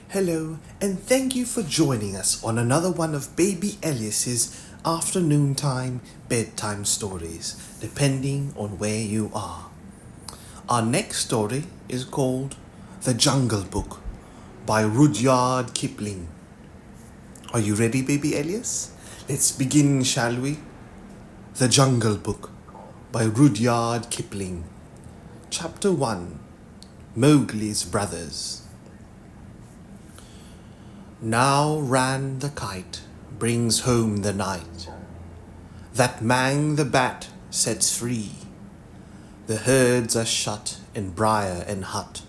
Hello, and thank you for joining us on another one of Baby Elias's afternoon time bedtime stories, depending on where you are. Our next story is called The Jungle Book by Rudyard Kipling. Are you ready, Baby Elias? Let's begin, shall we? The Jungle Book by Rudyard Kipling. Chapter 1. Mowgli's Brothers. Now Rann the Kite brings home the night, that Mang the Bat sets free. The herds are shut in byre and hut,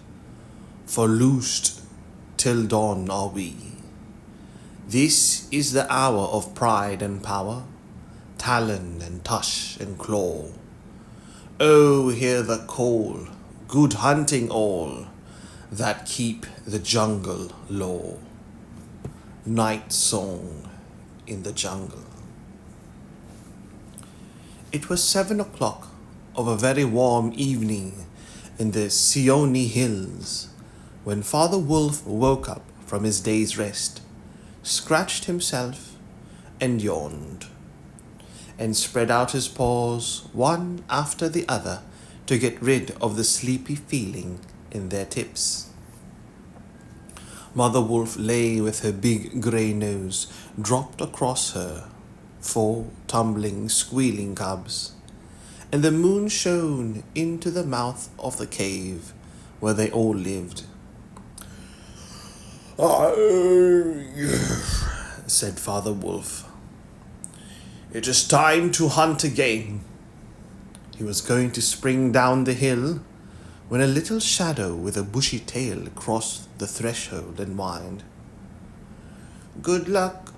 for loosed till dawn are we. This is the hour of pride and power, talon and tush and claw. Oh, hear the call, good hunting all, that keep the jungle law. Night Song in the Jungle. It was 7 o'clock of a very warm evening in the Seeonee hills when Father Wolf woke up from his day's rest, scratched himself and yawned, and spread out his paws one after the other to get rid of the sleepy feeling in their tips. Mother Wolf lay with her big grey nose dropped across her, 4 tumbling, squealing cubs, and the moon shone into the mouth of the cave where they all lived. Said Father Wolf. It is time to hunt again. He was going to spring down the hill when a little shadow with a bushy tail crossed the threshold and whined. Good luck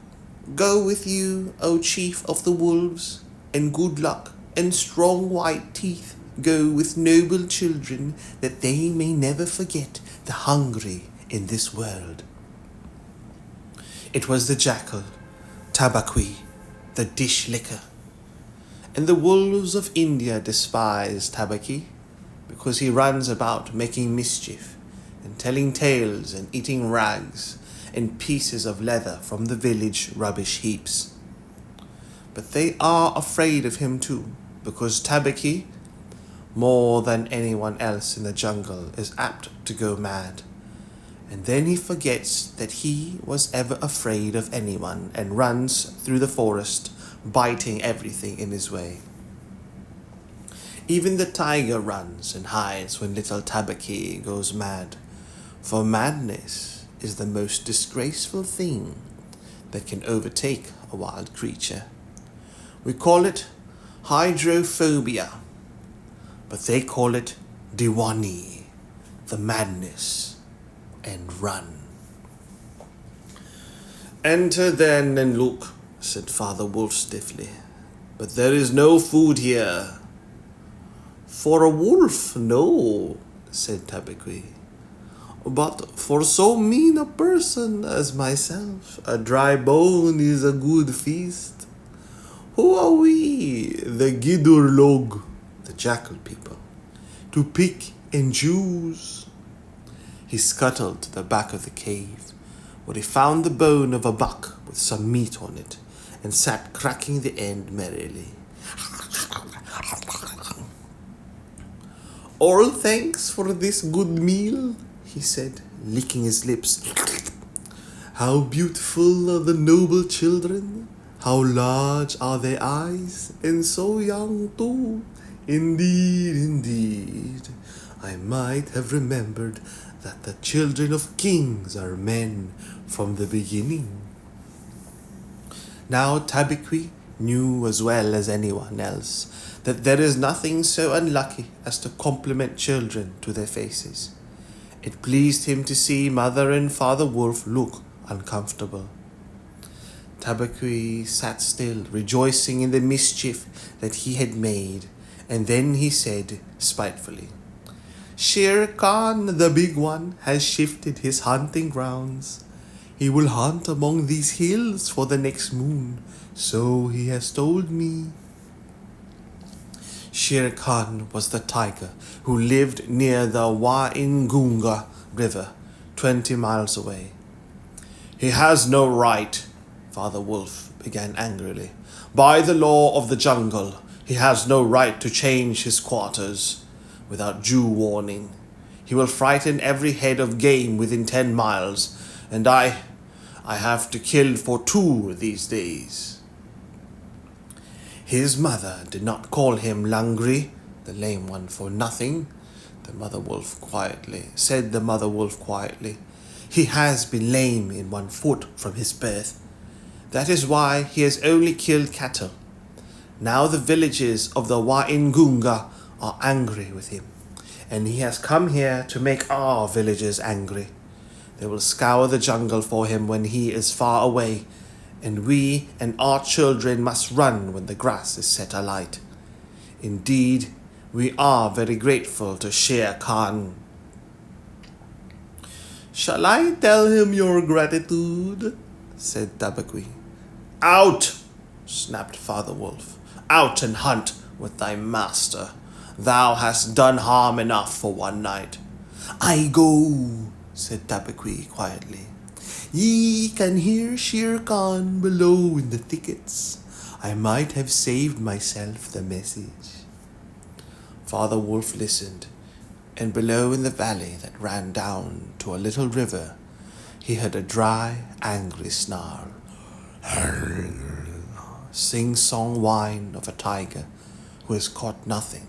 go with you, O chief of the wolves, and good luck and strong white teeth go with noble children, that they may never forget the hungry in this world. It was the jackal, Tabaqui, the dish licker, and the wolves of India despise Tabaqui, because he runs about making mischief and telling tales and eating rags and pieces of leather from the village rubbish heaps. But they are afraid of him too, because Tabaqui, more than anyone else in the jungle, is apt to go mad, and then he forgets that he was ever afraid of anyone and runs through the forest, biting everything in his way. Even the tiger runs and hides when little Tabaqui goes mad, for madness is the most disgraceful thing that can overtake a wild creature. We call it hydrophobia, but they call it Diwani, the madness, and run. Enter then and look, said Father Wolf stiffly, but there is no food here. For a wolf, no, said Tabaqui, but for so mean a person as myself, a dry bone is a good feast. Who are we, the Gidurlog, the jackal people, to pick and choose? He scuttled to the back of the cave, where he found the bone of a buck with some meat on it, and sat cracking the end merrily. All thanks for this good meal, he said, licking his lips. How beautiful are the noble children, how large are their eyes, and so young too. Indeed, indeed, I might have remembered that the children of kings are men from the beginning. Now Tabaqui knew as well as anyone else that there is nothing so unlucky as to compliment children to their faces. It pleased him to see Mother and Father Wolf look uncomfortable. Tabaqui sat still, rejoicing in the mischief that he had made, and then he said spitefully, Shere Khan, the big one, has shifted his hunting grounds. He will hunt among these hills for the next moon, so he has told me. Shere Khan was the tiger who lived near the Waingunga River, 20 miles away. He has no right, Father Wolf began angrily. By the law of the jungle, he has no right to change his quarters without due warning. He will frighten every head of game within 10 miles, and I have to kill for 2 these days. His mother did not call him Langri, the lame one, for nothing, said the mother wolf quietly. He has been lame in 1 foot from his birth. That is why he has only killed cattle. Now the villages of the Waingunga are angry with him, and he has come here to make our villagers angry. They will scour the jungle for him when he is far away, and we and our children must run when the grass is set alight. Indeed, we are very grateful to Shere Khan. Shall I tell him your gratitude? Said Tabaqui. Out! Snapped Father Wolf. Out and hunt with thy master. Thou hast done harm enough for 1 night. I go, said Tabaqui quietly. Ye can hear Shere Khan below in the thickets. I might have saved myself the message. Father Wolf listened, and below in the valley that ran down to a little river, he heard a dry, angry snarl. Sing-song whine of a tiger who has caught nothing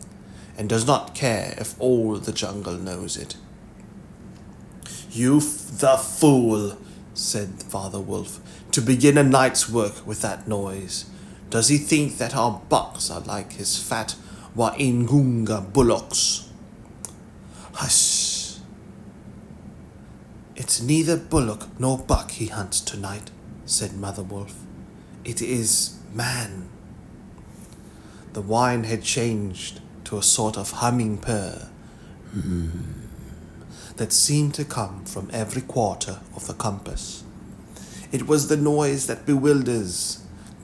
and does not care if all the jungle knows it. The fool, said Father Wolf, to begin a night's work with that noise. Does he think that our bucks are like his fat Waingunga bullocks? Hush! It's neither bullock nor buck he hunts tonight, said Mother Wolf. It is man. The whine had changed to a sort of humming purr that seemed to come from every quarter of the compass. It was the noise that bewilders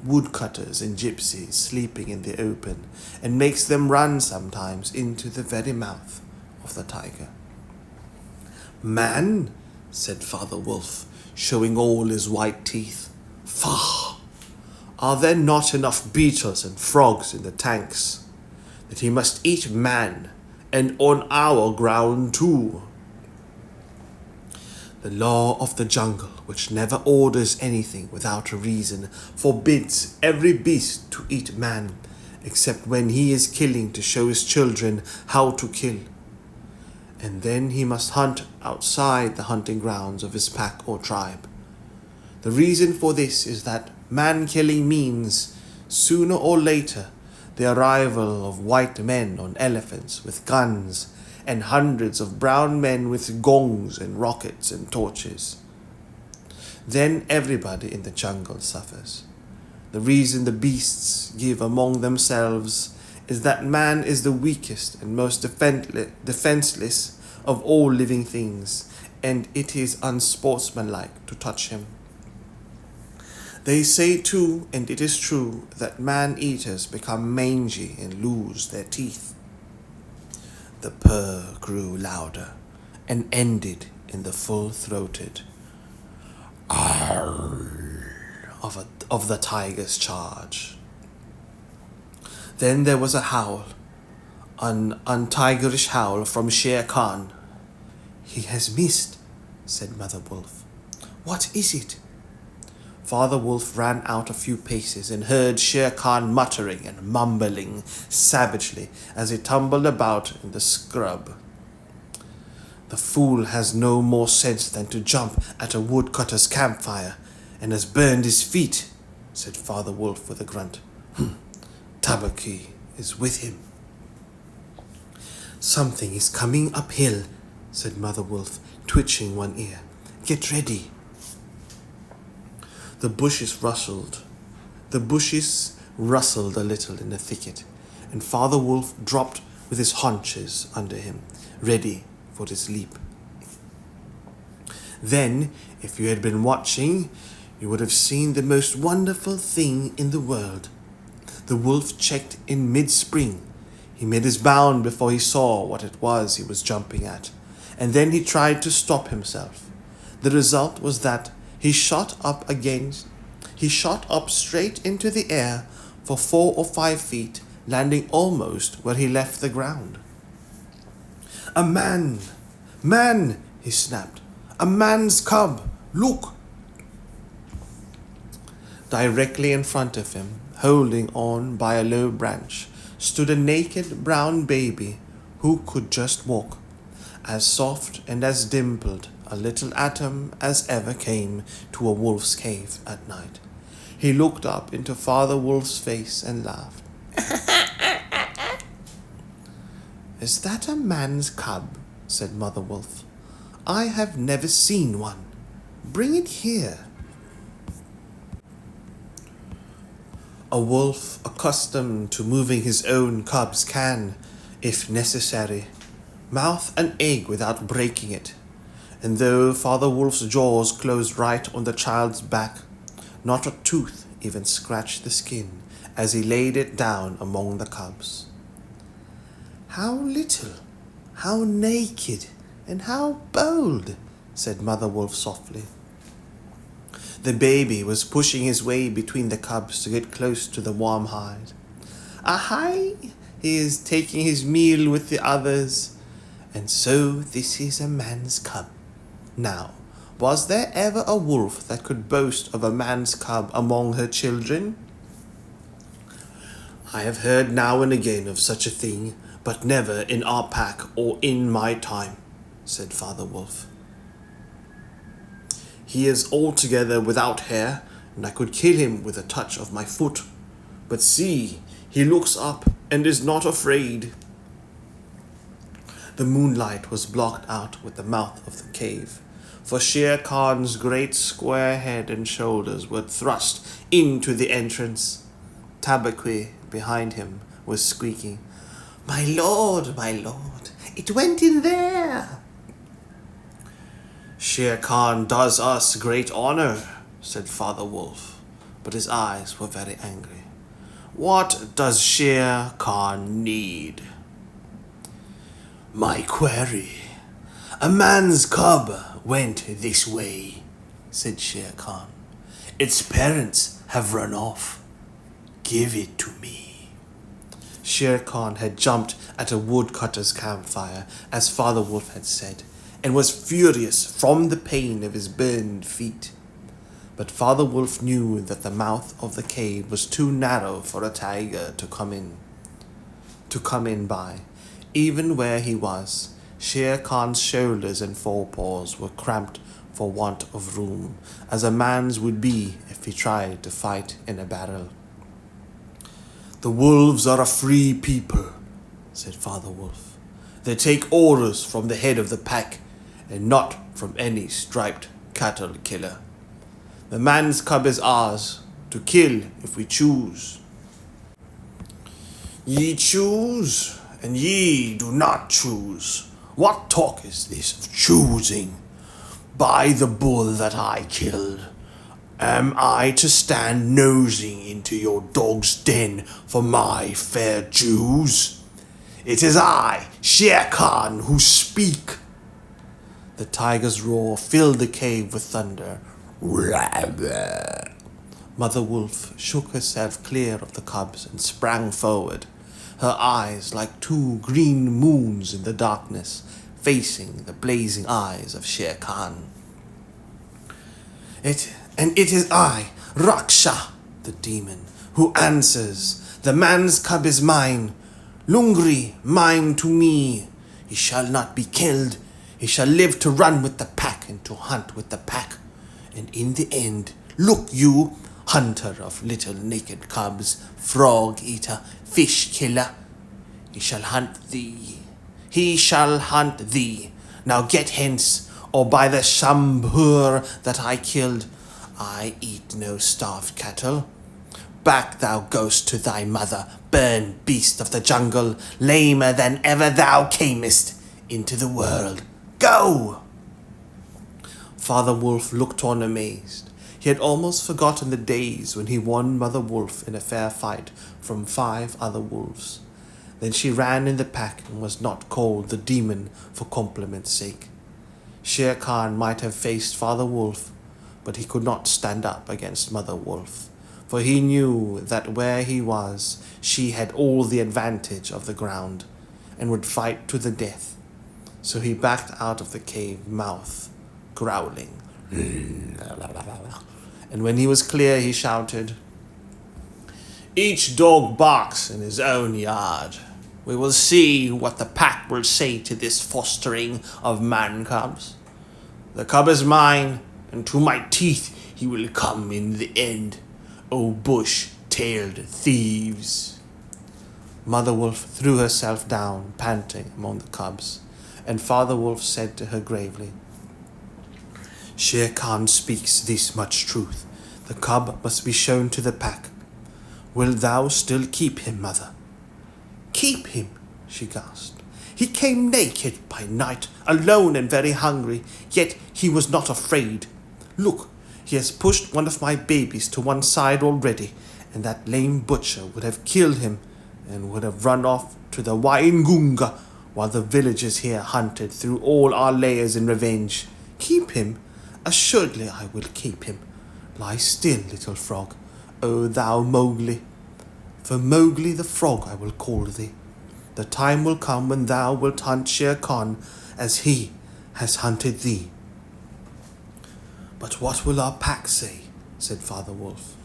woodcutters and gypsies sleeping in the open and makes them run sometimes into the very mouth of the tiger. Man, said Father Wolf, showing all his white teeth. Faugh! Are there not enough beetles and frogs in the tanks that he must eat man, and on our ground too? The law of the jungle, which never orders anything without a reason, forbids every beast to eat man, except when he is killing to show his children how to kill. And then he must hunt outside the hunting grounds of his pack or tribe. The reason for this is that man-killing means, sooner or later, the arrival of white men on elephants with guns and hundreds of brown men with gongs and rockets and torches. Then everybody in the jungle suffers. The reason the beasts give among themselves is that man is the weakest and most defenseless of all living things, and it is unsportsmanlike to touch him. They say too, and it is true, that man-eaters become mangy and lose their teeth. The purr grew louder and ended in the full-throated "arr" of the tiger's charge. Then there was a howl, an untigerish howl from Shere Khan. He has missed, said Mother Wolf. What is it? Father Wolf ran out a few paces and heard Shere Khan muttering and mumbling savagely as he tumbled about in the scrub. The fool has no more sense than to jump at a woodcutter's campfire, and has burned his feet, said Father Wolf with a grunt. Tabaqui is with him. Something is coming uphill, said Mother Wolf, twitching one ear. Get ready. The bushes rustled a little in the thicket, and Father Wolf dropped with his haunches under him, ready for his leap. Then, if you had been watching, you would have seen the most wonderful thing in the world. The wolf checked in mid-spring. He made his bound before he saw what it was he was jumping at, and then he tried to stop himself. The result was that He shot up straight into the air for 4 or 5 feet, landing almost where he left the ground. "A man! Man!" he snapped. "A man's cub! Look!" Directly in front of him, holding on by a low branch, stood a naked brown baby who could just walk, as soft and as dimpled a little atom as ever came to a wolf's cave at night. He looked up into Father Wolf's face and laughed. "Is that a man's cub?" said Mother Wolf. "I have never seen one. Bring it here." A wolf accustomed to moving his own cubs can, if necessary, mouth an egg without breaking it, and though Father Wolf's jaws closed right on the child's back, not a tooth even scratched the skin as he laid it down among the cubs. "How little, how naked, and how bold," said Mother Wolf softly. The baby was pushing his way between the cubs to get close to the warm hide. "Ahai! He is taking his meal with the others. And so this is a man's cub. Now, was there ever a wolf that could boast of a man's cub among her children?" "I have heard now and again of such a thing, but never in our pack or in my time," said Father Wolf. "He is altogether without hair, and I could kill him with a touch of my foot. But see, he looks up and is not afraid." The moonlight was blocked out with the mouth of the cave, for Shere Khan's great square head and shoulders were thrust into the entrance. Tabaqui, behind him, was squeaking, my lord, it went in there." "Shere Khan does us great honor," said Father Wolf, but his eyes were very angry. "What does Shere Khan need?" "My query. A man's cub went this way," said Shere Khan. "Its parents have run off. Give it to me." Shere Khan had jumped at a woodcutter's campfire, as Father Wolf had said, and was furious from the pain of his burned feet. But Father Wolf knew that the mouth of the cave was too narrow for a tiger to come in by. Even where he was, Shere Khan's shoulders and forepaws were cramped for want of room, as a man's would be if he tried to fight in a barrel. "The wolves are a free people," said Father Wolf. "They take orders from the head of the pack, and not from any striped cattle killer. The man's cub is ours, to kill if we choose." "Ye choose, and ye do not choose. What talk is this of choosing? By the bull that I killed, am I to stand nosing into your dog's den for my fair dues? It is I, Shere Khan, who speak." The tiger's roar filled the cave with thunder. Mother Wolf shook herself clear of the cubs and sprang forward, her eyes like 2 green moons in the darkness, facing the blazing eyes of Shere Khan. It is I, Raksha, the demon, who answers. The man's cub is mine. Lungri, mine to me. He shall not be killed. He shall live to run with the pack and to hunt with the pack. And in the end, look you, hunter of little naked cubs, frog eater, fish killer, he shall hunt thee. He shall hunt thee. Now get hence, or by the Shambhur that I killed, I eat no starved cattle. Back thou goest to thy mother, burn beast of the jungle, lamer than ever thou camest into the world. Go! Father Wolf looked on amazed. He had almost forgotten the days when he won Mother Wolf in a fair fight from 5 other wolves. Then she ran in the pack and was not called the demon for compliment's sake. Shere Khan might have faced Father Wolf, but he could not stand up against Mother Wolf, for he knew that where he was, she had all the advantage of the ground, and would fight to the death. So he backed out of the cave mouth, growling. And when he was clear, he shouted, "Each dog barks in his own yard. We will see what the pack will say to this fostering of man cubs. The cub is mine, and to my teeth he will come in the end, O bush-tailed thieves." Mother Wolf threw herself down, panting among the cubs, and Father Wolf said to her gravely, "Shere Khan speaks this much truth. The cub must be shown to the pack. Wilt thou still keep him, mother?" "Keep him?" she gasped. "He came naked by night, alone and very hungry, yet he was not afraid. Look, he has pushed one of my babies to one side already, and that lame butcher would have killed him and would have run off to the Waingunga while the villagers here hunted through all our lairs in revenge. Keep him? Assuredly I will keep him. Lie still, little frog, O thou Mowgli. For Mowgli the frog I will call thee. The time will come when thou wilt hunt Shere Khan as he has hunted thee." "But what will our pack say?" said Father Wolf.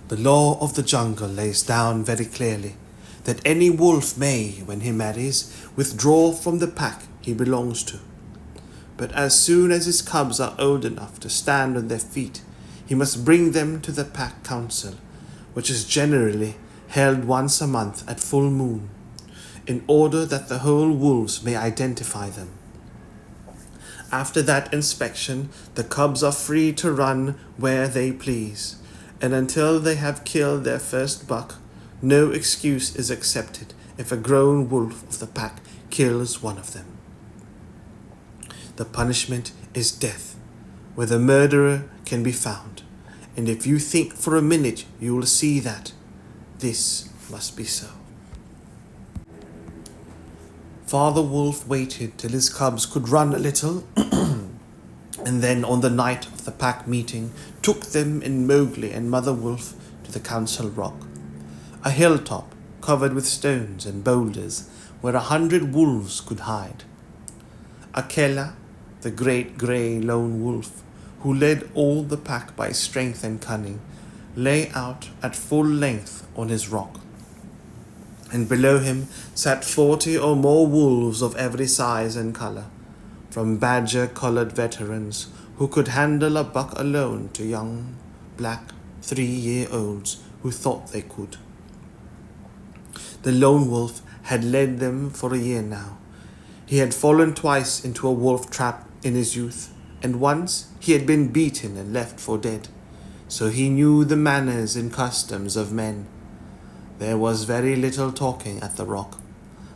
"The law of the jungle lays down very clearly that any wolf may, when he marries, withdraw from the pack he belongs to. But as soon as his cubs are old enough to stand on their feet, he must bring them to the pack council, which is generally held once a month at full moon, in order that the whole wolves may identify them. After that inspection, the cubs are free to run where they please, and until they have killed their first buck, no excuse is accepted if a grown wolf of the pack kills one of them. The punishment is death, where the murderer can be found, and if you think for a minute you will see that this must be so." Father Wolf waited till his cubs could run a little, and then on the night of the pack meeting took them and Mowgli and Mother Wolf to the council rock, a hilltop covered with stones and boulders where 100 wolves could hide. Akela, the great grey lone wolf, who led all the pack by strength and cunning, lay out at full length on his rock, and below him sat 40 or more wolves of every size and colour, from badger-collared veterans who could handle a buck alone to young, black 3-year-olds who thought they could. The lone wolf had led them for a year now. He had fallen twice into a wolf trap in his youth, and once he had been beaten and left for dead, so he knew the manners and customs of men. There was very little talking at the rock.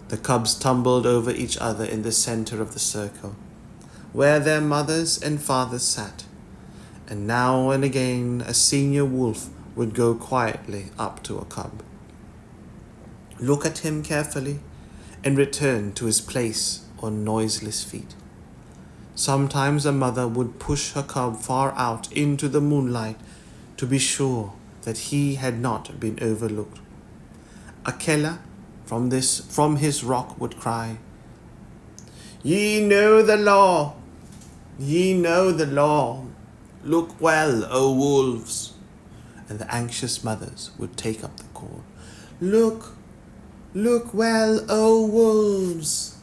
The cubs tumbled over each other in the center of the circle, where their mothers and fathers sat, and now and again a senior wolf would go quietly up to a cub, look at him carefully, and return to his place on noiseless feet. Sometimes a mother would push her cub far out into the moonlight to be sure that he had not been overlooked. Akela from his rock would cry, "Ye know the law! Ye know the law! Look well, O wolves!" And the anxious mothers would take up the call, "Look! Look well, O wolves!"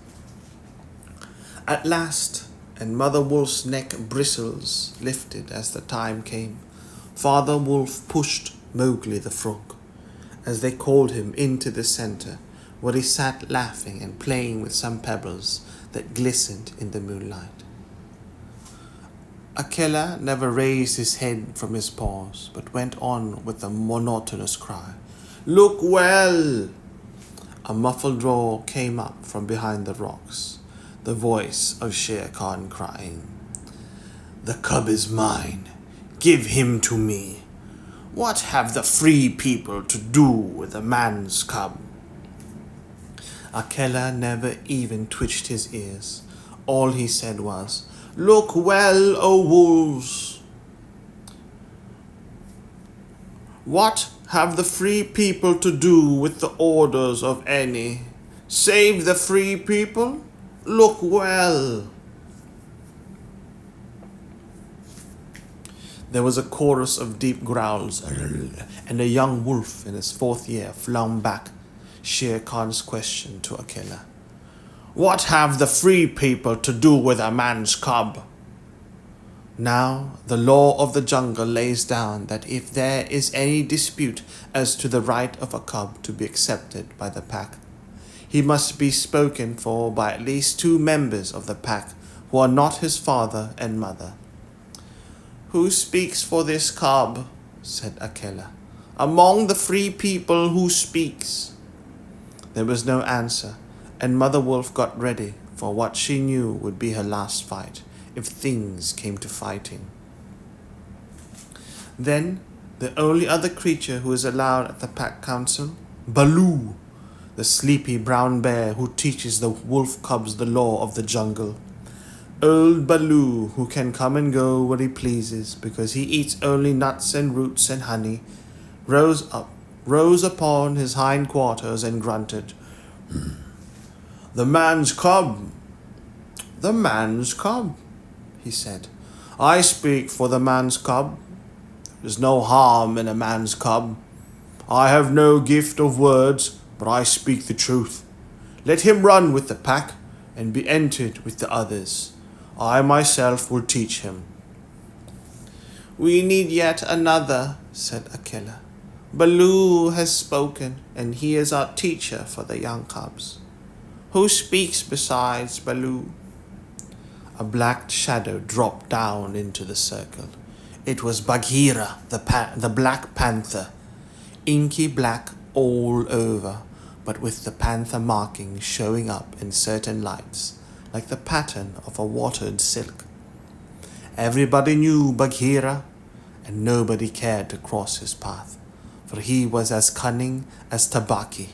At last, and Mother Wolf's neck bristles lifted as the time came, Father Wolf pushed Mowgli the frog, as they called him, into the center, where he sat laughing and playing with some pebbles that glistened in the moonlight. Akela never raised his head from his paws, but went on with a monotonous cry, "Look well!" A muffled roar came up from behind the rocks, the voice of Shere Khan crying, "The cub is mine. Give him to me. What have the free people to do with a man's cub?" Akela never even twitched his ears. All he said was, Look well, O wolves! What have the free people to do with the orders of any? Save the free people? Look well! There was a chorus of deep growls, and a young wolf in his 4th year flung back Shere Khan's question to Akela. What have the free people to do with a man's cub? Now the law of the jungle lays down that if there is any dispute as to the right of a cub to be accepted by the pack, he must be spoken for by at least 2 members of the pack who are not his father and mother. Who speaks for this cub? Said Akela. Among the free people, who speaks? There was no answer, and Mother Wolf got ready for what she knew would be her last fight, if things came to fighting. Then, the only other creature who was allowed at the pack council, Baloo, the sleepy brown bear who teaches the wolf cubs the law of the jungle. Old Baloo, who can come and go where he pleases because he eats only nuts and roots and honey, rose upon his hind quarters and grunted, The man's cub! The man's cub, he said. I speak for the man's cub. There's no harm in a man's cub. I have no gift of words, but I speak the truth. Let him run with the pack and be entered with the others. I myself will teach him. We need yet another, said Akela. Baloo has spoken, and he is our teacher for the young cubs. Who speaks besides Baloo? A black shadow dropped down into the circle. It was Bagheera, the Black Panther, inky black all over, but with the panther markings showing up in certain lights, like the pattern of a watered silk. Everybody knew Bagheera, and nobody cared to cross his path, for he was as cunning as Tabaki,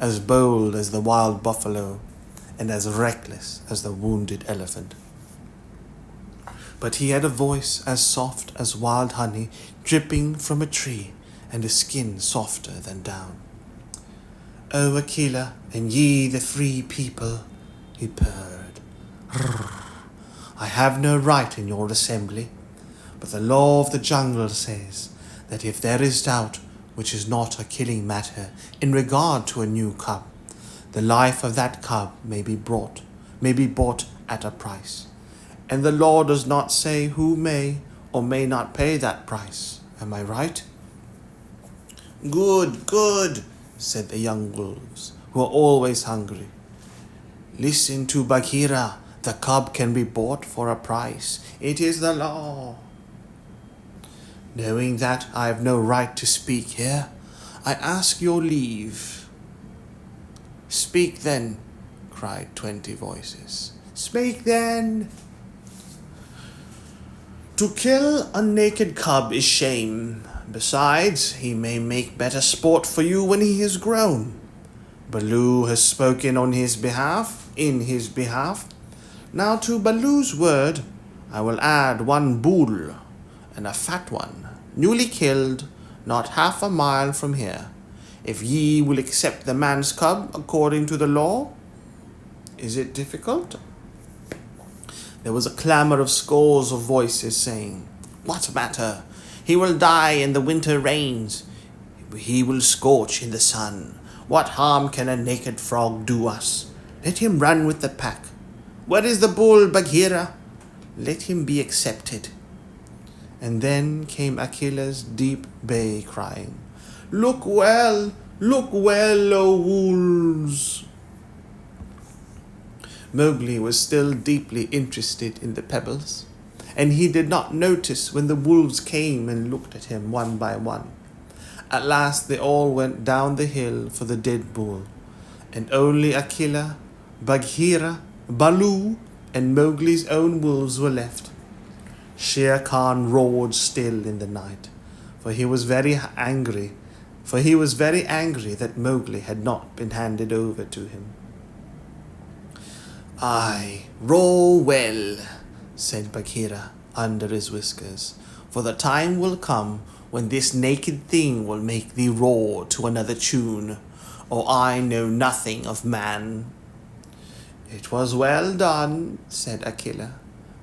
as bold as the wild buffalo, and as reckless as the wounded elephant. But he had a voice as soft as wild honey dripping from a tree, and a skin softer than down. O Akela, and ye the free people, he purred. I have no right in your assembly, but the law of the jungle says that if there is doubt, which is not a killing matter, in regard to a new cub, the life of that cub may be bought at a price. And the law does not say who may or may not pay that price. Am I right? Good, good, said the young wolves, who are always hungry. Listen to Bagheera. The cub can be bought for a price. It is the law. Knowing that I have no right to speak here, I ask your leave. Speak then, cried 20 voices. Speak then. To kill a naked cub is shame. Besides, he may make better sport for you when he is grown. Baloo has spoken in his behalf. Now to Baloo's word, I will add 1 bull, and a fat one, newly killed, not half a mile from here, if ye will accept the man's cub according to the law. Is it difficult? There was a clamour of scores of voices saying, What matter? He will die in the winter rains. He will scorch in the sun. What harm can a naked frog do us? Let him run with the pack. Where is the bull, Bagheera? Let him be accepted. And then came Akela's deep bay crying, Look well, O wolves. Mowgli was still deeply interested in the pebbles, and he did not notice when the wolves came and looked at him one by one. At last they all went down the hill for the dead bull, and only Akela, Bagheera, Baloo, and Mowgli's own wolves were left. Shere Khan roared still in the night, for he was very angry that Mowgli had not been handed over to him. Aye, roar well, said Bagheera under his whiskers, "for the time will come when this naked thing will make thee roar to another tune, or I know nothing of man." "It was well done," said Akela.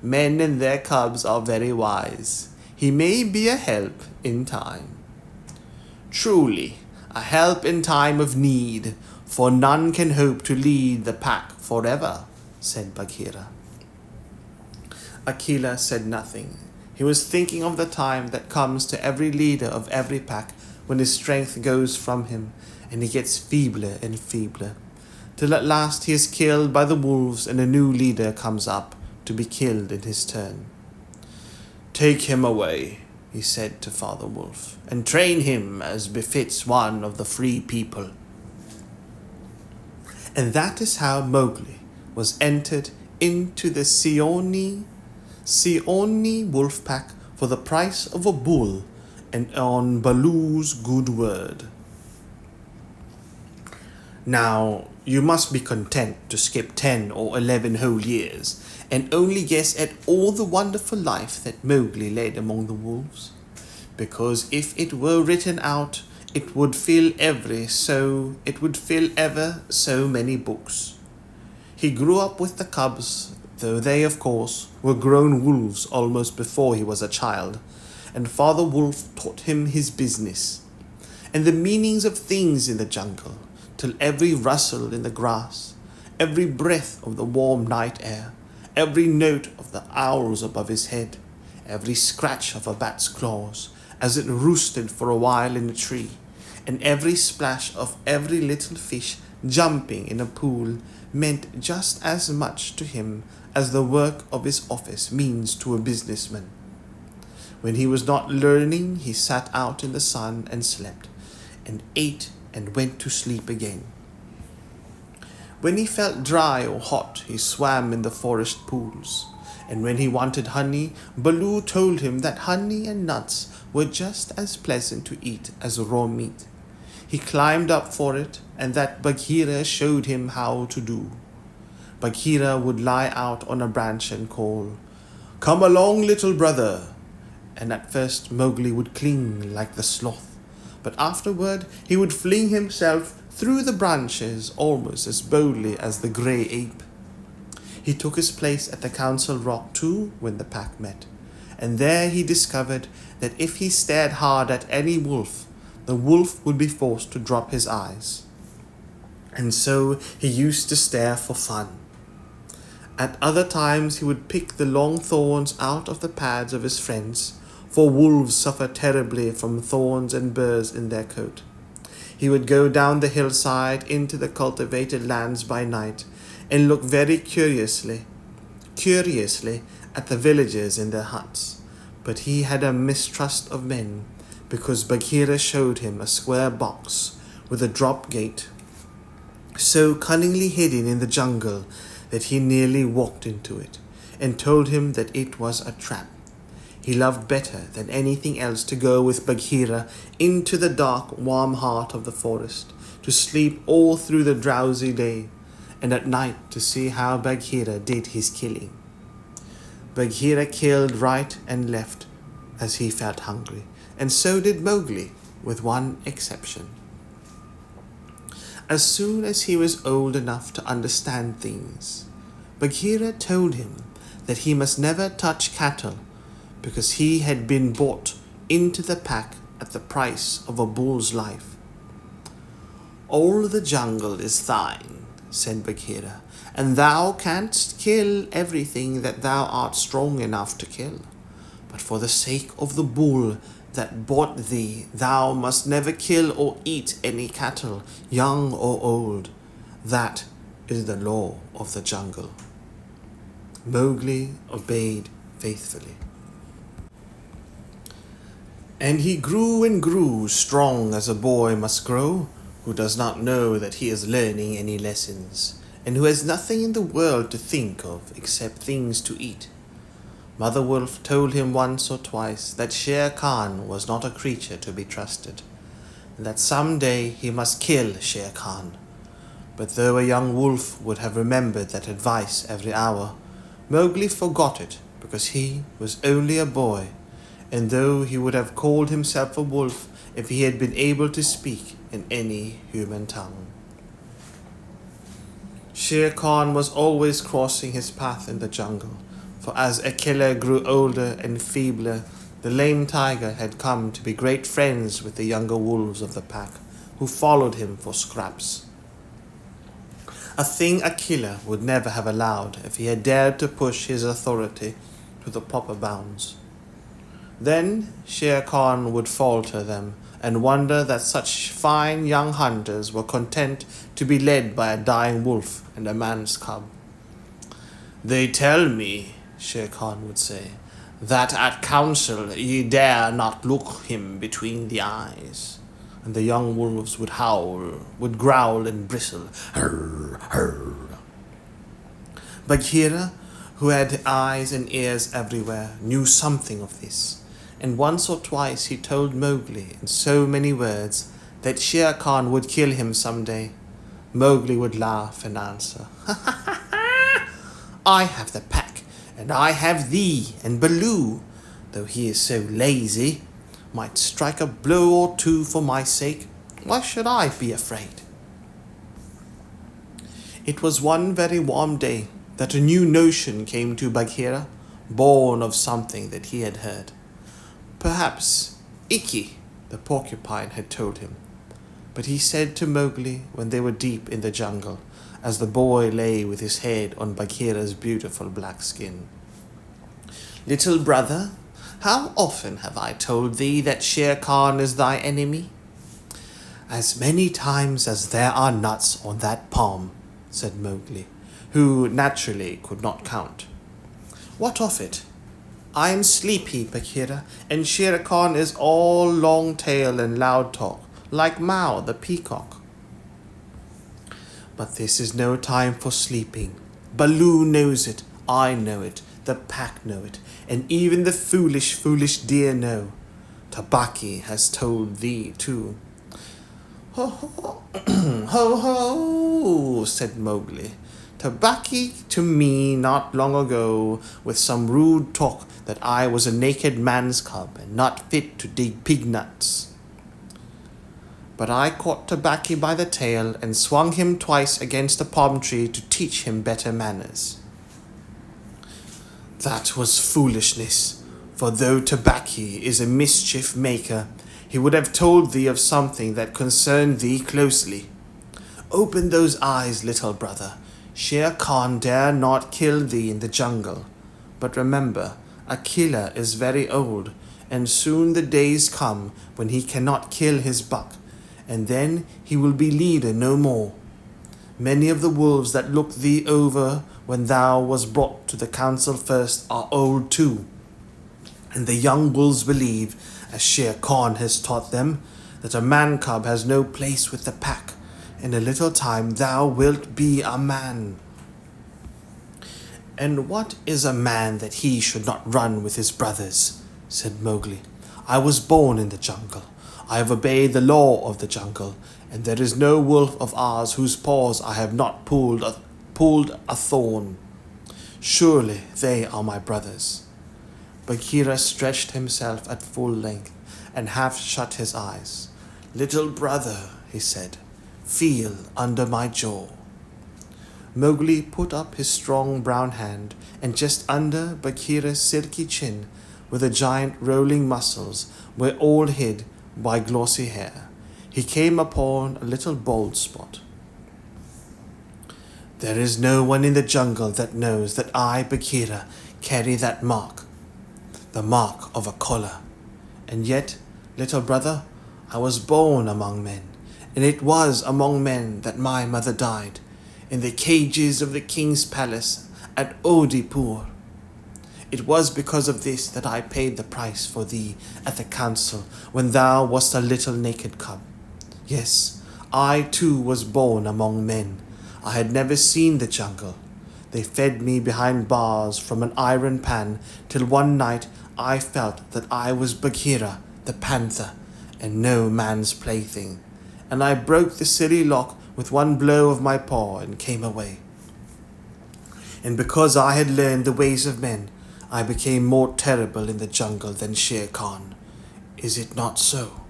"Men and their cubs are very wise. He may be a help in time." "Truly, a help in time of need, for none can hope to lead the pack forever," said Bagheera. Akela said nothing. He was thinking of the time that comes to every leader of every pack when his strength goes from him and he gets feebler and feebler, till at last he is killed by the wolves and a new leader comes up to be killed in his turn. "Take him away," he said to Father Wolf, "and train him as befits one of the free people." And that is how Mowgli was entered into the Seeonee wolf pack for the price of a bull and on Baloo's good word. Now, you must be content to skip 10 or 11 whole years and only guess at all the wonderful life that Mowgli led among the wolves, because if it were written out, it would fill ever so many books. He grew up with the cubs, though they, of course, were grown wolves almost before he was a child, and Father Wolf taught him his business and the meanings of things in the jungle, till every rustle in the grass, every breath of the warm night air, every note of the owls above his head, every scratch of a bat's claws as it roosted for a while in a tree, and every splash of every little fish jumping in a pool meant just as much to him as the work of his office means to a businessman. When he was not learning, he sat out in the sun and slept, and ate and went to sleep again. When he felt dry or hot, he swam in the forest pools, and when he wanted honey, Baloo told him that honey and nuts were just as pleasant to eat as raw meat. He climbed up for it, and that Bagheera showed him how to do. Bagheera would lie out on a branch and call, "Come along, little brother," and at first Mowgli would cling like the sloth, but afterward he would fling himself through the branches almost as boldly as the grey ape. He took his place at the council rock too when the pack met, and there he discovered that if he stared hard at any wolf, the wolf would be forced to drop his eyes. And so he used to stare for fun. At other times he would pick the long thorns out of the pads of his friends, for wolves suffer terribly from thorns and burrs in their coat. He would go down the hillside into the cultivated lands by night and look very curiously at the villagers in their huts. But he had a mistrust of men, because Bagheera showed him a square box with a drop gate, so cunningly hidden in the jungle that he nearly walked into it, and told him that it was a trap. He loved better than anything else to go with Bagheera into the dark, warm heart of the forest, to sleep all through the drowsy day, and at night to see how Bagheera did his killing. Bagheera killed right and left as he felt hungry, and so did Mowgli, with one exception. As soon as he was old enough to understand things, Bagheera told him that he must never touch cattle, because he had been bought into the pack at the price of a bull's life. "All the jungle is thine," said Bagheera, "and thou canst kill everything that thou art strong enough to kill. But for the sake of the bull that bought thee, thou must never kill or eat any cattle, young or old. That is the law of the jungle." Mowgli obeyed faithfully. And he grew and grew, strong as a boy must grow, who does not know that he is learning any lessons, and who has nothing in the world to think of except things to eat. Mother Wolf told him once or twice that Shere Khan was not a creature to be trusted, and that some day he must kill Shere Khan. But though a young wolf would have remembered that advice every hour, Mowgli forgot it because he was only a boy, and though he would have called himself a wolf if he had been able to speak in any human tongue. Shere Khan was always crossing his path in the jungle, for as Akela grew older and feebler, the lame tiger had come to be great friends with the younger wolves of the pack, who followed him for scraps. A thing Akela would never have allowed if he had dared to push his authority to the proper bounds. Then Shere Khan would falter them and wonder that such fine young hunters were content to be led by a dying wolf and a man's cub. "They tell me," Shere Khan would say, "that at council ye dare not look him between the eyes." And the young wolves would howl, would growl and bristle. "Hurr, hurr." Bagheera, who had eyes and ears everywhere, knew something of this, and once or twice he told Mowgli in so many words that Shere Khan would kill him some day. Mowgli would laugh and answer, "I have the pack, and I have thee and Baloo, though he is so lazy, might strike a blow or two for my sake. Why should I be afraid?" It was one very warm day that a new notion came to Bagheera, born of something that he had heard. Perhaps Ikki, the porcupine, had told him, but he said to Mowgli when they were deep in the jungle, as the boy lay with his head on Bagheera's beautiful black skin, "Little brother, how often have I told thee that Shere Khan is thy enemy?" "As many times as there are nuts on that palm," said Mowgli, who naturally could not count. "What of it? I am sleepy, Bagheera, and Shere Khan is all long tail and loud talk, like Mao the peacock." "But this is no time for sleeping. Baloo knows it, I know it, the pack know it, and even the foolish, foolish deer know. Tabaki has told thee too." "Ho ho, ho ho," said Mowgli. "Tabaki to me not long ago with some rude talk that I was a naked man's cub and not fit to dig pig nuts. But I caught Tabaki by the tail and swung him twice against a palm tree to teach him better manners." "That was foolishness, for though Tabaki is a mischief maker, he would have told thee of something that concerned thee closely. Open those eyes, little brother. Shere Khan dare not kill thee in the jungle. But remember, Akela is very old, and soon the days come when he cannot kill his buck, and then he will be leader no more. Many of the wolves that looked thee over when thou was brought to the council first are old too, and the young wolves believe, as Shere Khan has taught them, that a man cub has no place with the pack. In a little time thou wilt be a man." "And what is a man that he should not run with his brothers?" said Mowgli. "I was born in the jungle. I have obeyed the law of the jungle, and there is no wolf of ours whose paws I have not pulled a thorn. Surely they are my brothers." Bagheera stretched himself at full length and half shut his eyes. "Little brother," he said, "feel under my jaw." Mowgli put up his strong brown hand, and just under Bagheera's silky chin, where the giant rolling muscles were all hid by glossy hair, he came upon a little bald spot. "There is no one in the jungle that knows that I, Bagheera, carry that mark, the mark of a collar. And yet, little brother, I was born among men, and it was among men that my mother died, in the cages of the king's palace at Odipur. It was because of this that I paid the price for thee at the council when thou wast a little naked cub. Yes, I too was born among men. I had never seen the jungle. They fed me behind bars from an iron pan till one night I felt that I was Bagheera the panther and no man's plaything, and I broke the silly lock with one blow of my paw and came away. And because I had learned the ways of men, I became more terrible in the jungle than Shere Khan. Is it not so?"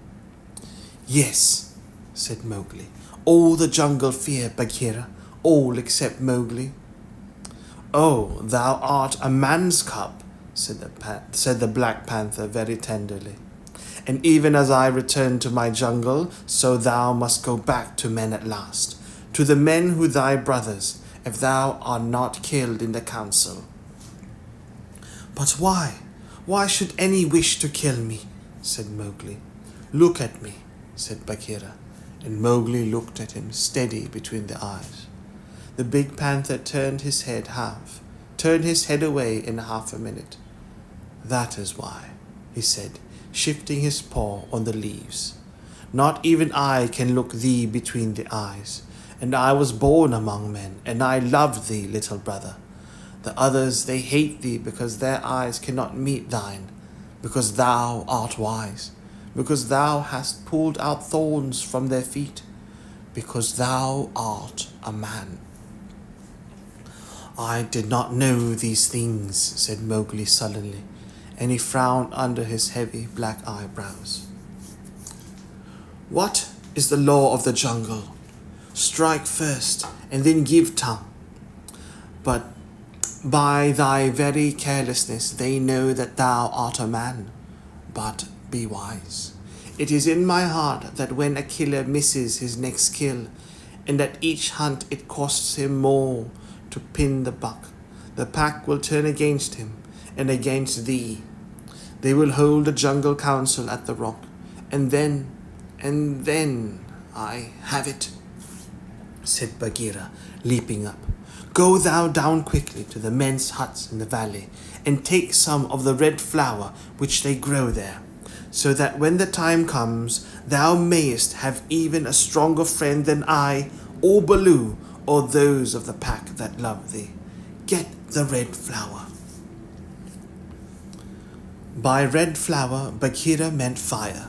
"Yes," said Mowgli. "All the jungle fear Bagheera, all except Mowgli." "Oh, thou art a man's cub," said the Black Panther very tenderly. "And even as I return to my jungle, so thou must go back to men at last, to the men who thy brothers, if thou art not killed in the council." "But why? Why should any wish to kill me?" said Mowgli. "Look at me," said Bagheera, and Mowgli looked at him steady between the eyes. The big panther turned his head away in half a minute. "That is why," he said, shifting his paw on the leaves. "Not even I can look thee between the eyes, and I was born among men, and I loved thee, little brother. The others, they hate thee because their eyes cannot meet thine, because thou art wise, because thou hast pulled out thorns from their feet, because thou art a man." "I did not know these things," said Mowgli sullenly, and he frowned under his heavy black eyebrows. "What is the law of the jungle? Strike first, and then give tongue. But by thy very carelessness they know that thou art a man. But be wise. It is in my heart that when a killer misses his next kill, and at each hunt it costs him more to pin the buck, the pack will turn against him and against thee. They will hold a jungle council at the rock, and then I have it," said Bagheera, leaping up. "Go thou down quickly to the men's huts in the valley, and take some of the red flower which they grow there, so that when the time comes, thou mayest have even a stronger friend than I, or Baloo, or those of the pack that love thee. Get the red flower." By red flower, Bagheera meant fire.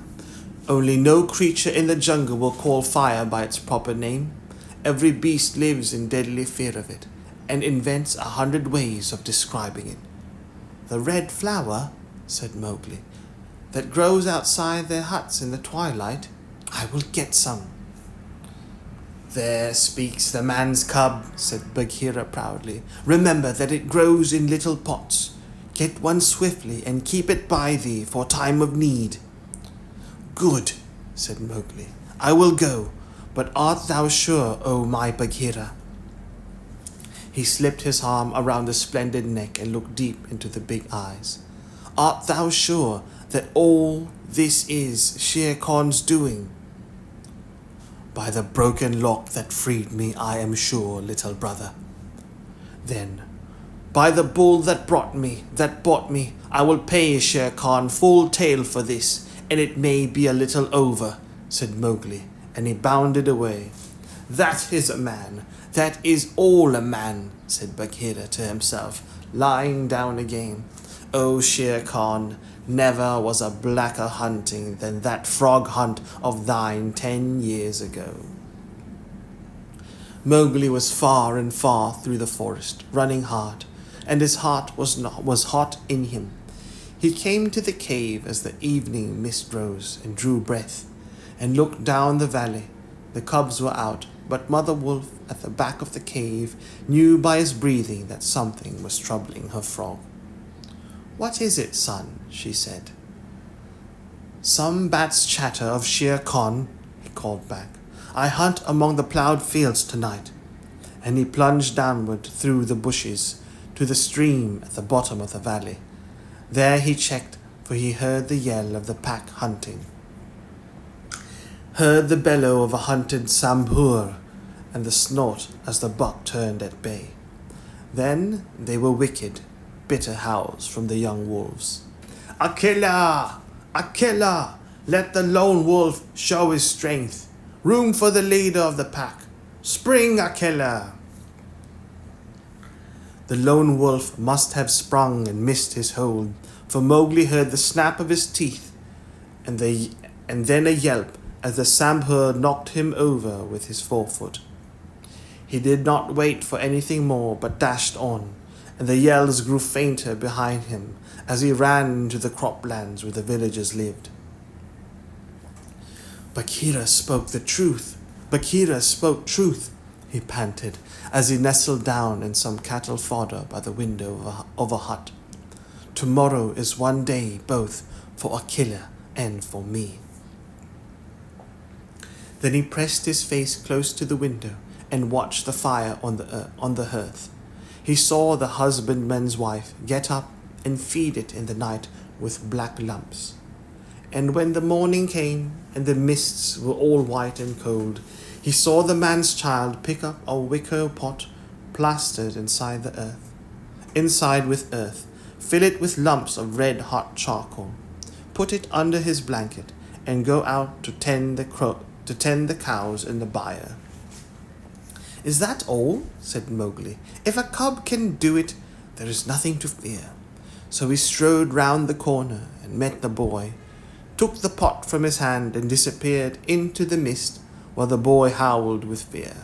Only no creature in the jungle will call fire by its proper name. Every beast lives in deadly fear of it, and invents 100 ways of describing it. "The red flower," said Mowgli, "that grows outside their huts in the twilight. I will get some." "There speaks the man's cub," said Bagheera proudly. "Remember that it grows in little pots. Get one swiftly and keep it by thee for time of need." "Good," said Mowgli. "I will go, but art thou sure, O my Bagheera?" He slipped his arm around the splendid neck and looked deep into the big eyes. "Art thou sure that all this is Shere Khan's doing?" "By the broken lock that freed me, I am sure, little brother." "Then, by the bull that bought me, I will pay Shere Khan full tale for this, and it may be a little over," said Mowgli, and he bounded away. "That is a man. That is all a man," said Bagheera to himself, lying down again. "O Shere Khan, never was a blacker hunting than that frog hunt of thine 10 years ago." Mowgli was far and far through the forest, running hard, and his heart was hot in him. He came to the cave as the evening mist rose, and drew breath, and looked down the valley. The cubs were out, but Mother Wolf at the back of the cave knew by his breathing that something was troubling her frog. "What is it, son?" she said. "Some bat's chatter of Shere Khan," he called back. "I hunt among the ploughed fields tonight." And he plunged downward through the bushes to the stream at the bottom of the valley. There he checked, for he heard the yell of the pack hunting, heard the bellow of a hunted sambhur, and the snort as the buck turned at bay. Then they were wicked, bitter howls from the young wolves. "Akela! Akela! Let the lone wolf show his strength. Room for the leader of the pack. Spring, Akela!" The lone wolf must have sprung and missed his hold, for Mowgli heard the snap of his teeth, and then a yelp as the sambhur knocked him over with his forefoot. He did not wait for anything more, but dashed on, and the yells grew fainter behind him as he ran into the croplands where the villagers lived. Bagheera spoke the truth. Bagheera spoke truth, he panted as he nestled down in some cattle fodder by the window of a hut. Tomorrow is one day both for Akela and for me. Then he pressed his face close to the window and watched the fire on the hearth. He saw the husbandman's wife get up and feed it in the night with black lumps. And when the morning came and the mists were all white and cold, he saw the man's child pick up a wicker pot plastered inside with earth, fill it with lumps of red-hot charcoal, put it under his blanket, and go out to tend the cows in the byre. "Is that all?" said Mowgli. "If a cub can do it, there is nothing to fear." So he strode round the corner and met the boy, took the pot from his hand and disappeared into the mist while the boy howled with fear.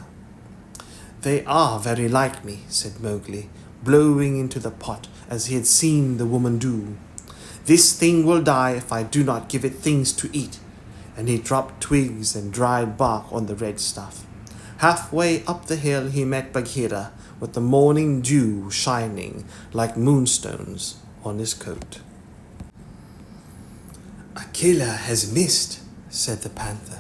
"They are very like me," said Mowgli, blowing into the pot as he had seen the woman do. "This thing will die if I do not give it things to eat." And he dropped twigs and dried bark on the red stuff. Halfway up the hill he met Bagheera with the morning dew shining like moonstones on his coat. "Akela has missed," said the panther.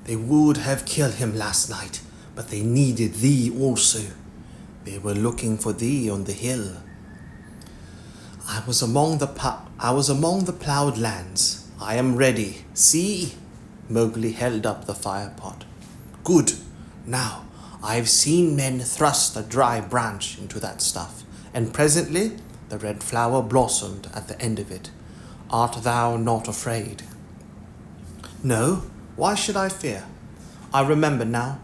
"They would have killed him last night, but they needed thee also. They were looking for thee on the hill." I was among the ploughed lands. I am ready. See?" Mowgli held up the fire pot. "Good. Now, I have seen men thrust a dry branch into that stuff, and presently the red flower blossomed at the end of it. Art thou not afraid?" "No. Why should I fear? I remember now.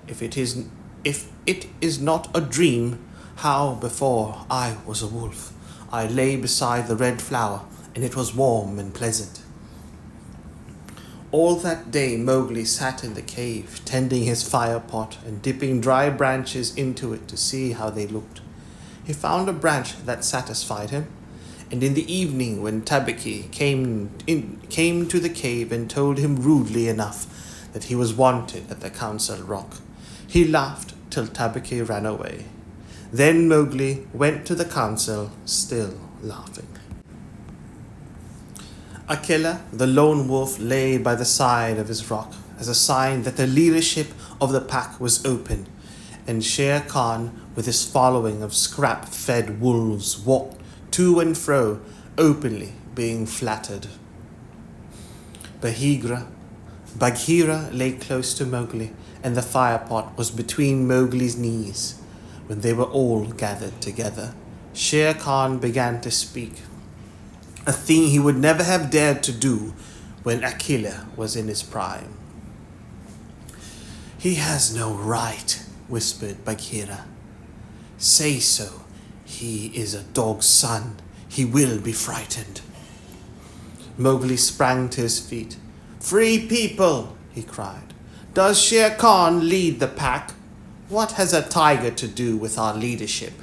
If it is not a dream, how before I was a wolf I lay beside the red flower, and it was warm and pleasant." All that day Mowgli sat in the cave, tending his fire pot and dipping dry branches into it to see how they looked. He found a branch that satisfied him, and in the evening when Tabiki came to the cave and told him rudely enough that he was wanted at the council rock, he laughed till Tabiki ran away. Then Mowgli went to the council, still laughing. Akela, the lone wolf, lay by the side of his rock as a sign that the leadership of the pack was open, and Shere Khan, with his following of scrap-fed wolves, walked to and fro, openly being flattered. Bagheera lay close to Mowgli, and the firepot was between Mowgli's knees. When they were all gathered together, Shere Khan began to speak, a thing he would never have dared to do when Akela was in his prime. "He has no right," whispered Bagheera. "Say so. He is a dog's son. He will be frightened." Mowgli sprang to his feet. "Free people!" he cried. "Does Shere Khan lead the pack? What has a tiger to do with our leadership?"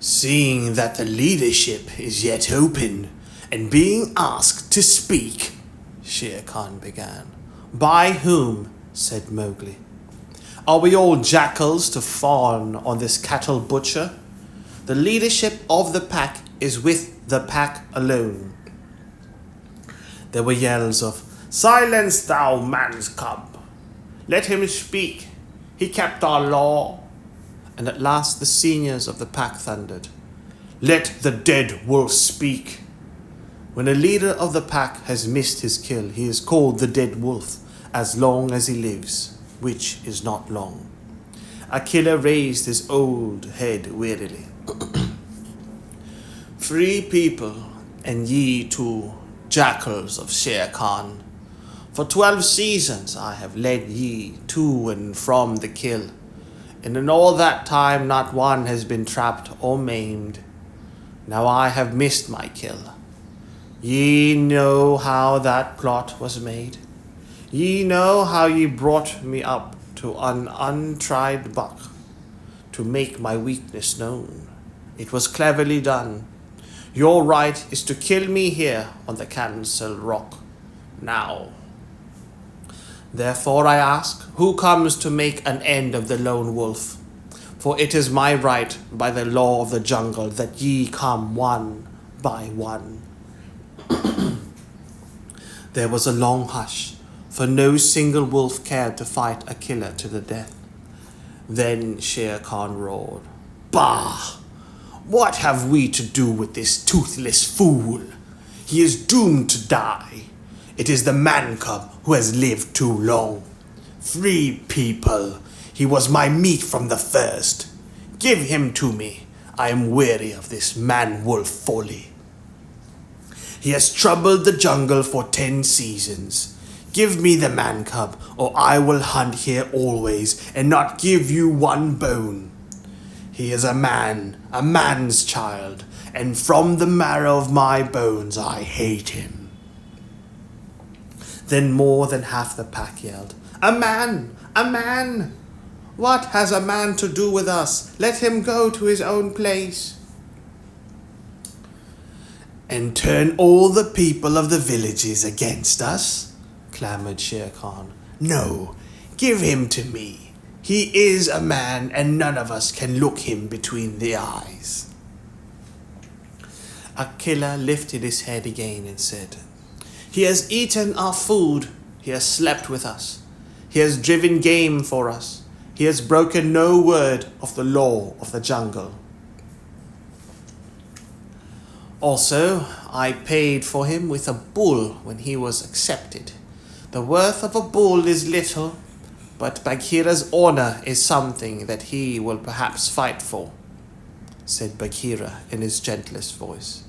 "Seeing that the leadership is yet open and being asked to speak," Shere Khan began. "By whom?" said Mowgli. "Are we all jackals to fawn on this cattle butcher? The leadership of the pack is with the pack alone." There were yells of, "Silence, thou man's cub! Let him speak. He kept our law." And at last the seniors of the pack thundered, "Let the dead wolf speak." When a leader of the pack has missed his kill, he is called the dead wolf as long as he lives, which is not long. Akela raised his old head wearily. "Free people, and ye too, jackals of Shere Khan. For 12 seasons I have led ye to and from the kill, and in all that time not one has been trapped or maimed. Now I have missed my kill. Ye know how that plot was made. Ye know how ye brought me up to an untried buck, to make my weakness known. It was cleverly done. Your right is to kill me here on the Council Rock. Now. Therefore I ask, who comes to make an end of the lone wolf? For it is my right by the law of the jungle that ye come one by one. There was a long hush, for no single wolf cared to fight a killer to the death. Then Shere Khan roared, "Bah! What have we to do with this toothless fool? He is doomed to die. It is the man-cub who has lived too long. Free people, he was my meat from the first. Give him to me. I am weary of this man-wolf folly. He has troubled the jungle for 10 seasons. Give me the man-cub, or I will hunt here always and not give you one bone. He is a man, a man's child, and from the marrow of my bones I hate him." Then more than half the pack yelled, "A man! A man! What has a man to do with us? Let him go to his own place." "And turn all the people of the villages against us?" clamored Shere Khan. "No, give him to me. He is a man, and none of us can look him between the eyes." A killer lifted his head again and said, "He has eaten our food. He has slept with us. He has driven game for us. He has broken no word of the law of the jungle. Also, I paid for him with a bull when he was accepted. The worth of a bull is little, but Bagheera's honor is something that he will perhaps fight for," said Bagheera in his gentlest voice.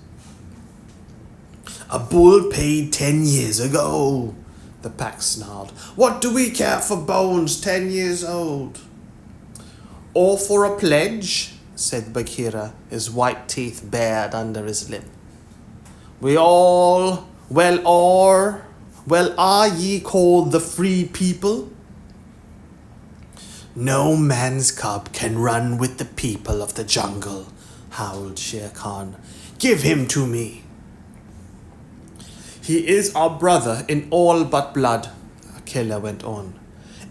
"A bull paid 10 years ago," the pack snarled. "What do we care for bones 10 years old?" "Or for a pledge," said Bagheera, his white teeth bared under his lip. Well, are ye called the free people?" "No man's cub can run with the people of the jungle," howled Shere Khan. "Give him to me." "He is our brother in all but blood," Killer went on.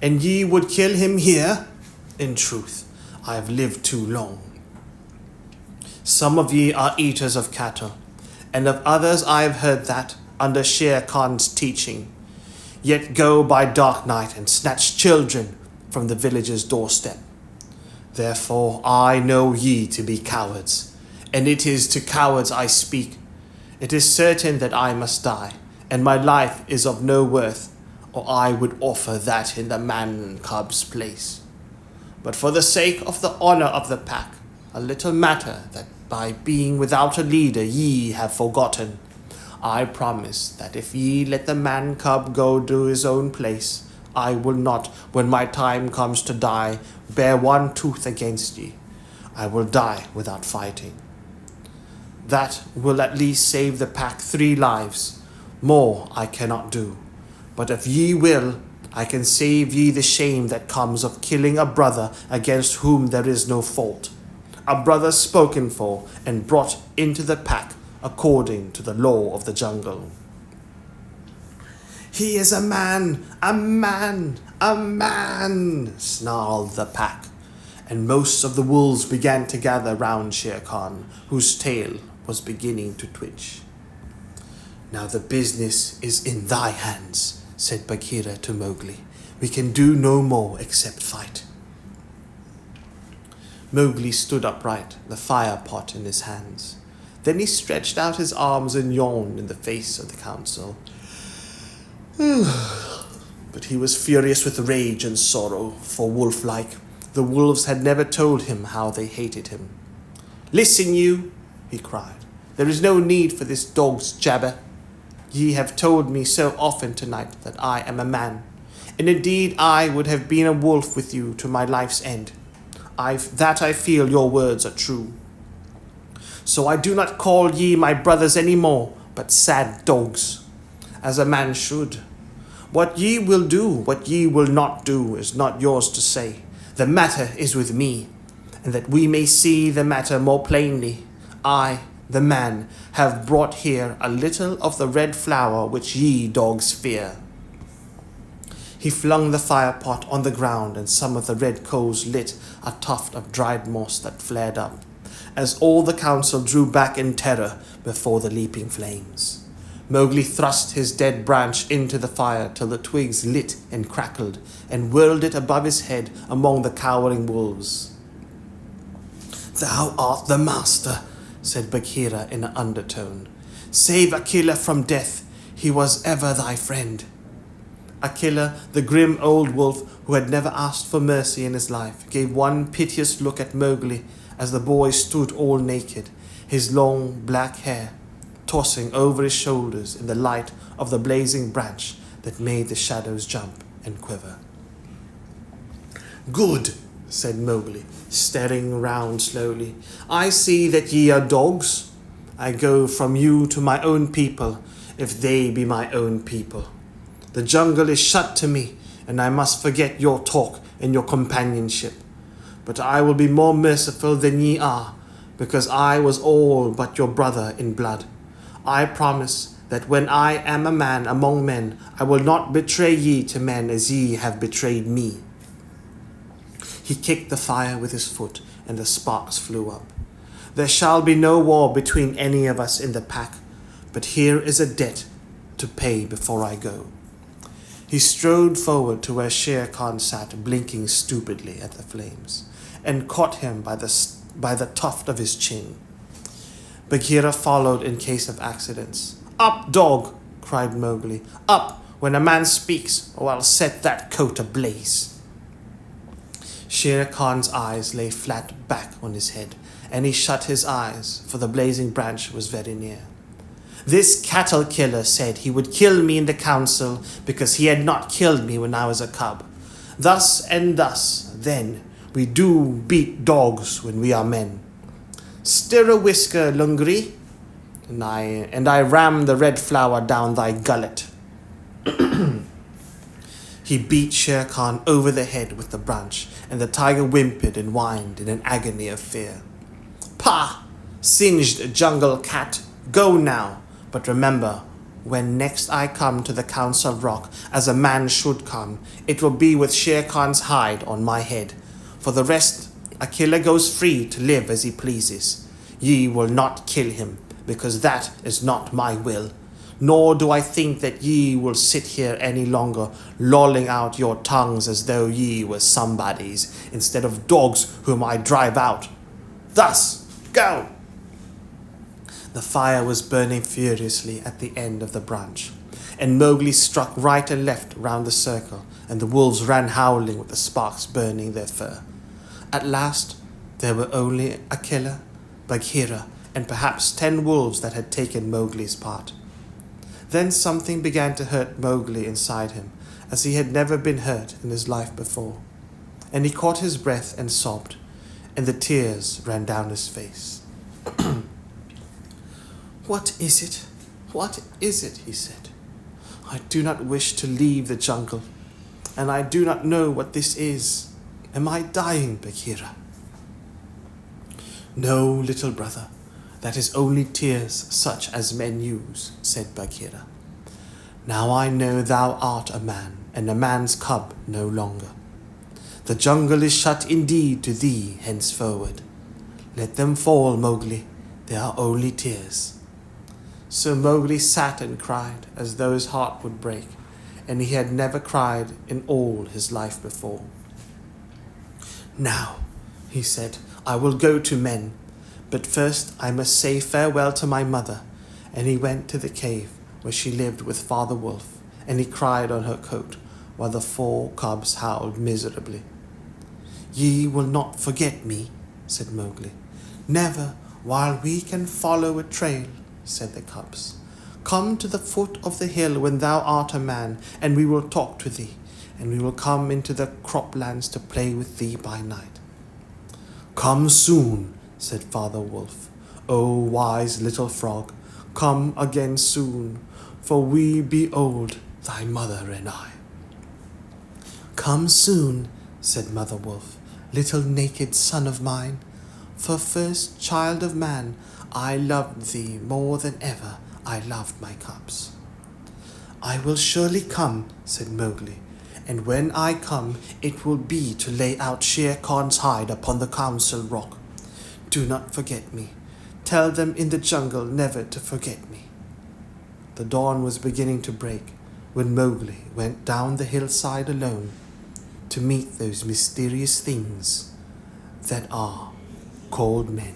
"And ye would kill him here? In truth, I have lived too long. Some of ye are eaters of cattle, and of others I have heard that, under Shere Khan's teaching, yet go by dark night and snatch children from the village's doorstep. Therefore I know ye to be cowards, and it is to cowards I speak. It is certain that I must die, and my life is of no worth, or I would offer that in the man-cub's place. But for the sake of the honor of the pack, a little matter that by being without a leader ye have forgotten, I promise that if ye let the man-cub go to his own place, I will not, when my time comes to die, bear one tooth against ye. I will die without fighting. That will at least save the pack 3 lives. More I cannot do. But if ye will, I can save ye the shame that comes of killing a brother against whom there is no fault. A brother spoken for and brought into the pack according to the law of the jungle." "He is a man, a man, a man," snarled the pack, and most of the wolves began to gather round Shere Khan, whose tail was beginning to twitch. "Now the business is in thy hands," said Bagheera to Mowgli. "We can do no more except fight." Mowgli stood upright, the fire pot in his hands. Then he stretched out his arms and yawned in the face of the council. But he was furious with rage and sorrow, for wolf-like, the wolves had never told him how they hated him. "Listen, you," he cried. "There is no need for this dog's jabber. Ye have told me so often tonight that I am a man, and indeed I would have been a wolf with you to my life's end. I feel your words are true. So I do not call ye my brothers any more, but sad dogs, as a man should. What ye will do, what ye will not do, is not yours to say. The matter is with me, and that we may see the matter more plainly, I, the man, have brought here a little of the red flower which ye dogs fear." He flung the fire pot on the ground, and some of the red coals lit a tuft of dried moss that flared up, as all the council drew back in terror before the leaping flames. Mowgli thrust his dead branch into the fire till the twigs lit and crackled, and whirled it above his head among the cowering wolves. "Thou art the master," said Bagheera in an undertone. "Save Akela from death. He was ever thy friend." Akela, the grim old wolf who had never asked for mercy in his life, gave one piteous look at Mowgli as the boy stood all naked, his long black hair tossing over his shoulders in the light of the blazing branch that made the shadows jump and quiver. "Good," said Mowgli, staring round slowly. "I see that ye are dogs. I go from you to my own people, if they be my own people. The jungle is shut to me, and I must forget your talk and your companionship. But I will be more merciful than ye are, because I was all but your brother in blood. I promise that when I am a man among men, I will not betray ye to men as ye have betrayed me." He kicked the fire with his foot, and the sparks flew up. "There shall be no war between any of us in the pack, but here is a debt to pay before I go." He strode forward to where Shere Khan sat, blinking stupidly at the flames, and caught him by the tuft of his chin. Bagheera followed in case of accidents. "Up, dog!" cried Mowgli. "Up when a man speaks, or I'll set that coat ablaze." Shere Khan's eyes lay flat back on his head, and he shut his eyes, for the blazing branch was very near. "This cattle killer said he would kill me in the council because he had not killed me when I was a cub. Thus and thus, then, we do beat dogs when we are men. Stir a whisker, Lungri, and I ram the red flower down thy gullet." He beat Shere Khan over the head with the branch, and the tiger whimpered and whined in an agony of fear. "Pah! Singed jungle cat, go now. But remember, when next I come to the Council Rock, as a man should come, it will be with Shere Khan's hide on my head. For the rest, Akela goes free to live as he pleases. Ye will not kill him, because that is not my will. Nor do I think that ye will sit here any longer, lolling out your tongues as though ye were somebodies, instead of dogs whom I drive out. Thus, go!" The fire was burning furiously at the end of the branch, and Mowgli struck right and left round the circle, and the wolves ran howling with the sparks burning their fur. At last there were only Akela, Bagheera, and perhaps 10 wolves that had taken Mowgli's part. Then something began to hurt Mowgli inside him, as he had never been hurt in his life before, and he caught his breath and sobbed, and the tears ran down his face. "What is it? What is it?" he said. "I do not wish to leave the jungle, and I do not know what this is. Am I dying, Bagheera?" "No, little brother, that is only tears such as men use," said Bagheera. "Now I know thou art a man, and a man's cub no longer. The jungle is shut indeed to thee henceforward. Let them fall, Mowgli, they are only tears." So Mowgli sat and cried as though his heart would break, and he had never cried in all his life before. "Now," he said, "I will go to men, but first I must say farewell to my mother." And he went to the cave where she lived with Father Wolf, and he cried on her coat while the 4 cubs howled miserably. "Ye will not forget me," said Mowgli. "Never while we can follow a trail," said the cubs. "Come to the foot of the hill when thou art a man, and we will talk to thee, and we will come into the croplands to play with thee by night." "Come soon," said Father Wolf. "O wise little frog, come again soon, for we be old, thy mother and I." "Come soon," said Mother Wolf, little naked son of mine, for first child of man, I loved thee more than ever I loved my cubs." "I will surely come," said Mowgli, "and when I come it will be to lay out Shere Khan's hide upon the council rock. Do not forget me. Tell them in the jungle never to forget me." The dawn was beginning to break when Mowgli went down the hillside alone to meet those mysterious things that are called men.